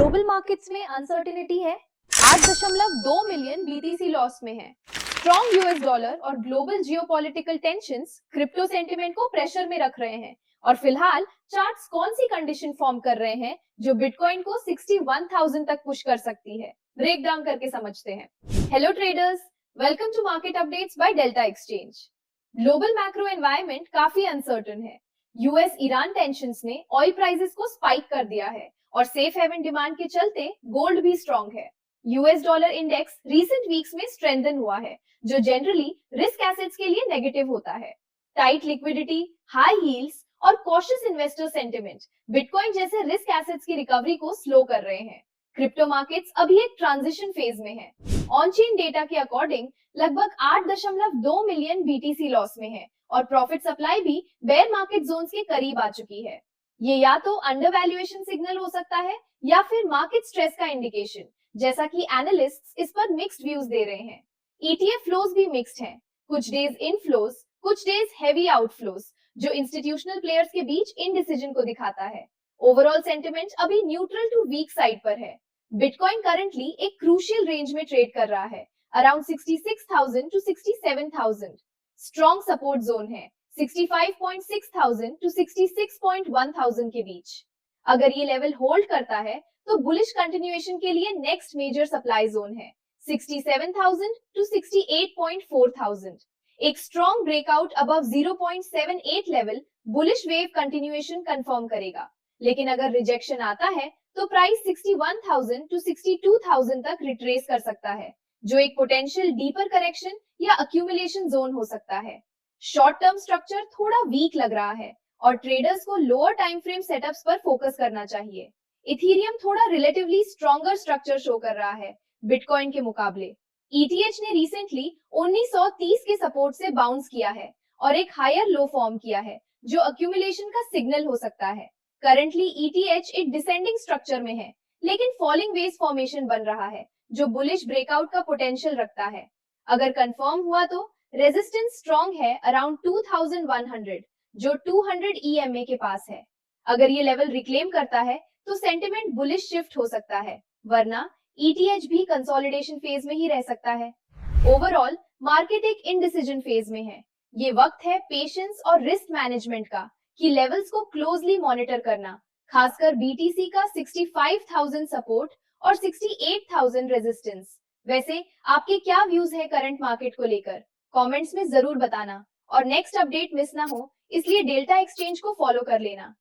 Global markets में uncertainty है। 8.2 million BTC loss में है। स्ट्रॉन्ग यूएस डॉलर और global geopolitical tensions crypto sentiment को प्रेशर में रख रहे हैं और फिलहाल चार्ट्स कौन सी कंडीशन फॉर्म कर रहे हैं जो बिटकॉइन को 61,000 तक पुश कर सकती है, ब्रेक डाउन करके समझते हैं। Hello traders, welcome to market updates by Delta exchange. Global macro environment काफी अनसर्टेन है। यूएस ईरान टेंशंस ने ऑयल प्राइसेस को स्पाइक कर दिया है और सेफ हेवन डिमांड के चलते गोल्ड भी स्ट्रॉन्ग है। US dollar index recent weeks में स्ट्रेंथन हुआ है, जो जनरली रिस्क एसेट्स के लिए नेगेटिव होता है। टाइट लिक्विडिटी, हाई यील्ड्स और कॉशियस इन्वेस्टर सेंटिमेंट बिटकॉइन जैसे रिस्क एसेट्स की रिकवरी को स्लो कर रहे हैं। क्रिप्टो मार्केट्स अभी एक ट्रांजिशन फेज में है। ऑन चेन डेटा के अकॉर्डिंग लगभग 8.2 मिलियन बीटीसी लॉस में है और प्रॉफिट सप्लाई भी बेयर मार्केट जोन्स के करीब आ चुकी है। ये या तो अंडर वैल्यूएशन सिग्नल हो सकता है या फिर मार्केट स्ट्रेस का इंडिकेशन, जैसा कि एनालिस्ट्स इस पर मिक्स्ड व्यूज दे रहे हैं। ईटीएफ फ्लोज भी मिक्स्ड हैं, कुछ डेज इनफ्लोज, कुछ डेज हेवी आउटफ्लोज, जो इंस्टीट्यूशनल प्लेयर्स के बीच इनडिसीजन को दिखाता है। ओवरऑल सेंटिमेंट अभी न्यूट्रल टू वीक साइड पर है। बिटकॉइन करंटली एक क्रूशियल रेंज में ट्रेड कर रहा है, around 66,000 to 67,000। Strong support zone है 65,600 टू 66,100 के बीच। अगर ये लेवल होल्ड करता है तो बुलिश कंटिन्यूएशन के लिए नेक्स्ट मेजर सप्लाई जोन है 67,000 टू 68,400। एक strong breakout above 0.78 level bullish wave continuation confirm करेगा, लेकिन अगर रिजेक्शन आता है तो प्राइस 61,000 टू 62,000 तक रिट्रेस कर सकता है, जो एक पोटेंशियल डीपर करेक्शन या अक्यूमुलेशन जोन हो सकता है। शॉर्ट टर्म स्ट्रक्चर थोड़ा वीक लग रहा है और ट्रेडर्स को लोअर टाइम फ्रेम सेटअप्स पर फोकस करना चाहिए। इथेरियम थोड़ा रिलेटिवली स्ट्रॉन्गर स्ट्रक्चर शो कर रहा है बिटकॉइन के मुकाबले। ईटीएच ने रिसेंटली 1930 के सपोर्ट से बाउंस किया है और एक हायर लो फॉर्म किया है, जो अक्यूमुलेशन का सिग्नल हो सकता है। करंटली ईटीएच एक डिसेंडिंग स्ट्रक्चर में है, लेकिन फॉलिंग वेव फॉर्मेशन बन रहा है, जो बुलिश ब्रेकआउट का पोटेंशियल रखता है। अगर कंफर्म हुआ तो रेजिस्टेंस स्ट्रॉन्ग है अराउंड 2100, जो 200 ईएमए के पास है। अगर ये लेवल रिक्लेम करता है तो सेंटिमेंट बुलिश शिफ्ट हो सकता है, वरना ईटीएच भी कंसोलिडेशन फेज में ही रह सकता है। ओवरऑल मार्केट एक इनडिसीजन फेज में है। ये वक्त है पेशेंस और रिस्क मैनेजमेंट का, कि लेवल्स को क्लोजली मॉनिटर करना, खासकर बीटीसी का 65,000 सपोर्ट और 68,000 रेजिस्टेंस। वैसे आपके क्या व्यूज है करंट मार्केट को लेकर? कमेंट्स में जरूर बताना और नेक्स्ट अपडेट मिस ना हो इसलिए डेल्टा एक्सचेंज को फॉलो कर लेना।